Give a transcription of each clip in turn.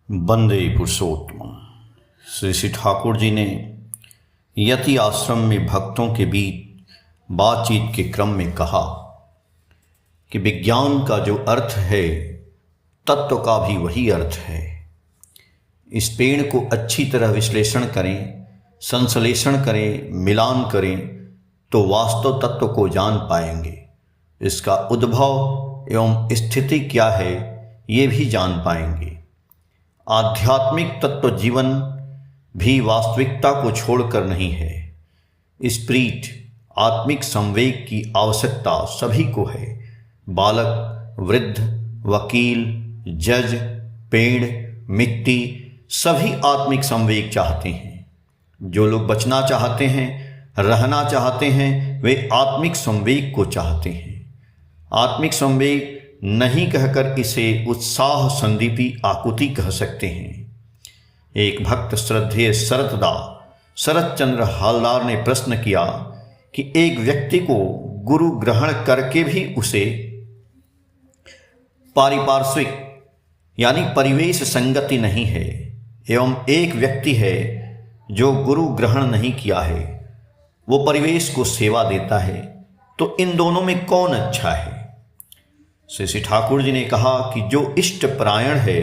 वंदे पुरुषोत्तम। श्री श्री ठाकुर जी ने यति आश्रम में भक्तों के बीच बातचीत के क्रम में कहा कि विज्ञान का जो अर्थ है तत्व का भी वही अर्थ है। इस पेड़ को अच्छी तरह विश्लेषण करें, संश्लेषण करें, मिलान करें तो वास्तव तत्व को जान पाएंगे। इसका उद्भव एवं स्थिति क्या है ये भी जान पाएंगे। आध्यात्मिक तत्व जीवन भी वास्तविकता को छोड़कर नहीं है। स्पिरिट आत्मिक संवेग की आवश्यकता सभी को है। बालक, वृद्ध, वकील, जज, पेड़, मिट्टी सभी आत्मिक संवेग चाहते हैं। जो लोग बचना चाहते हैं, रहना चाहते हैं, वे आत्मिक संवेग को चाहते हैं। आत्मिक संवेग नहीं कहकर इसे उत्साह संदीपी आकुति कह सकते हैं। एक भक्त श्रद्धेय शरत चंद्र हालदार ने प्रश्न किया कि एक व्यक्ति को गुरु ग्रहण करके भी उसे पारिपार्श्विक यानी परिवेश संगति नहीं है, एवं एक व्यक्ति है जो गुरु ग्रहण नहीं किया है, वो परिवेश को सेवा देता है, तो इन दोनों में कौन अच्छा है? श्री श्री ठाकुर जी ने कहा कि जो इष्ट परायण है,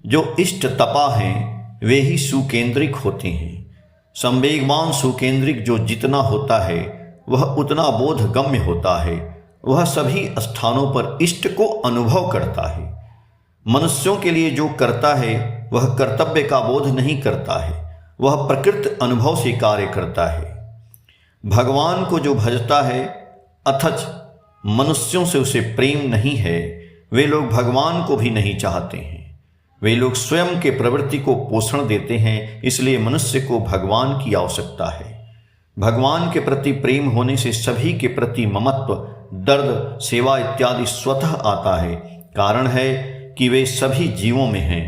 जो इष्ट तपा हैं, वे ही सुकेंद्रिक होते हैं। संवेगवान सुकेंद्रिक जो जितना होता है वह उतना बोध गम्य होता है। वह सभी स्थानों पर इष्ट को अनुभव करता है। मनुष्यों के लिए जो करता है वह कर्तव्य का बोध नहीं करता है, वह प्रकृत अनुभव से कार्य करता है। भगवान को जो भजता है अथच मनुष्यों से उसे प्रेम नहीं है, वे लोग भगवान को भी नहीं चाहते हैं। वे लोग स्वयं के प्रवृत्ति को पोषण देते हैं, इसलिए मनुष्य को भगवान की आवश्यकता है। भगवान के प्रति प्रेम होने से सभी के प्रति ममत्व, दर्द, सेवा इत्यादि स्वतः आता है। कारण है कि वे सभी जीवों में हैं।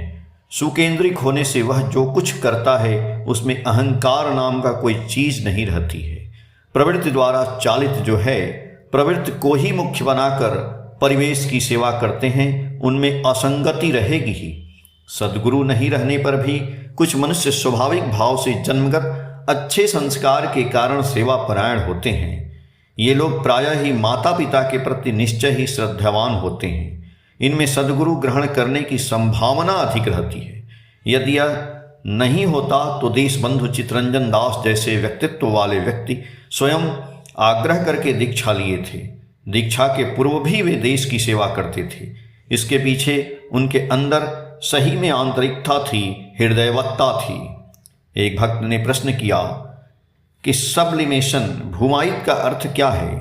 सुकेंद्रिक होने से वह जो कुछ करता है उसमें अहंकार नाम का कोई चीज नहीं रहती है। प्रवृत्ति द्वारा चालित जो है, प्रवृत्ति को ही मुख्य बनाकर परिवेश की सेवा करते हैं, उनमें असंगति रहेगी ही। सद्गुरु नहीं रहने पर भी कुछ मनुष्य स्वाभाविक भाव से जन्मगत अच्छे संस्कार के कारण सेवा परायण होते हैं। ये लोग प्रायः ही माता पिता के प्रति निश्चय ही श्रद्धावान होते हैं। इनमें सद्गुरु ग्रहण करने की संभावना अधिक रहती है। यदि यह नहीं होता तो देशबंधु चित्तरंजन दास जैसे व्यक्तित्व वाले व्यक्ति स्वयं आग्रह करके दीक्षा लिए थे। दीक्षा के पूर्व भी वे देश की सेवा करते थे। इसके पीछे उनके अंदर सही में आंतरिकता थी, हृदयवत्ता थी। एक भक्त ने प्रश्न किया कि सब्लिमेशन भूमायित का अर्थ क्या है?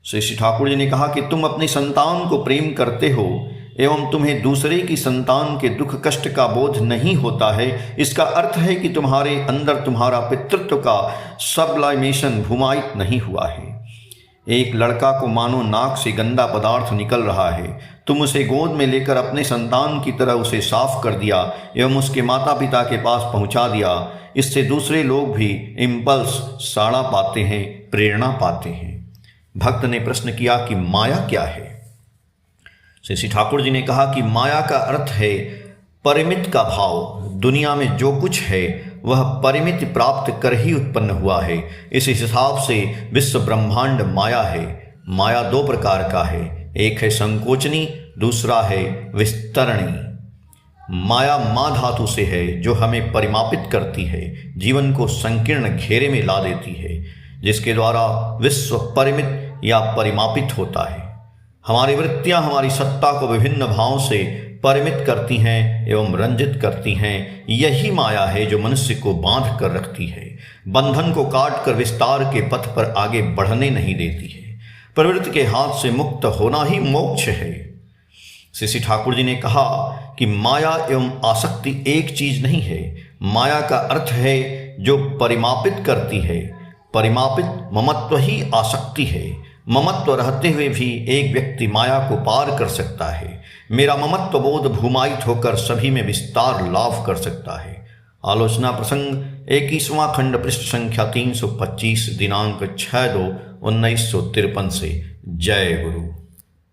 श्री श्री ठाकुर जी ने कहा कि तुम अपनी संतान को प्रेम करते हो एवं तुम्हें दूसरे की संतान के दुख कष्ट का बोध नहीं होता है। इसका अर्थ है कि तुम्हारे अंदर तुम्हारा पितृत्व का सब्लिमेशन भूमायित नहीं हुआ है। एक लड़का को मानो नाक से गंदा पदार्थ निकल रहा है, तुम उसे गोद में लेकर अपने संतान की तरह उसे साफ कर दिया एवं उसके माता पिता के पास पहुंचा दिया। इससे दूसरे लोग भी इम्पल्स साड़ा पाते हैं, प्रेरणा पाते हैं। भक्त ने प्रश्न किया कि माया क्या है? श्री श्री ठाकुर जी ने कहा कि माया का अर्थ है परिमित का भाव। दुनिया में जो कुछ है वह परिमित प्राप्त कर ही उत्पन्न हुआ है। इस हिसाब से विश्व ब्रह्मांड माया है। माया दो प्रकार का है, एक है संकोचनी, दूसरा है विस्तरणी। माया माँ धातु से है जो हमें परिमापित करती है, जीवन को संकीर्ण घेरे में ला देती है, जिसके द्वारा विश्व परिमित या परिमापित होता है। हमारी वृत्तियां हमारी सत्ता को विभिन्न भावों से परिमित करती हैं एवं रंजित करती हैं। यही माया है जो मनुष्य को बांध कर रखती है, बंधन को काट कर विस्तार के पथ पर आगे बढ़ने नहीं देती है। प्रवृत्ति के हाथ से मुक्त होना ही मोक्ष है। श्री श्री ठाकुर जी ने कहा कि माया एवं आसक्ति एक चीज नहीं है। माया का अर्थ है जो परिमापित करती है। परिमापित ममत्व ही आसक्ति है। ममत्व रहते हुए भी एक व्यक्ति माया को पार कर सकता है। मेरा ममत्व बोध भूमायित होकर सभी में विस्तार लाभ कर सकता है। आलोचना प्रसंग 21वां खंड पृष्ठ संख्या 325 दिनांक 6/2/1953 से। जय गुरु।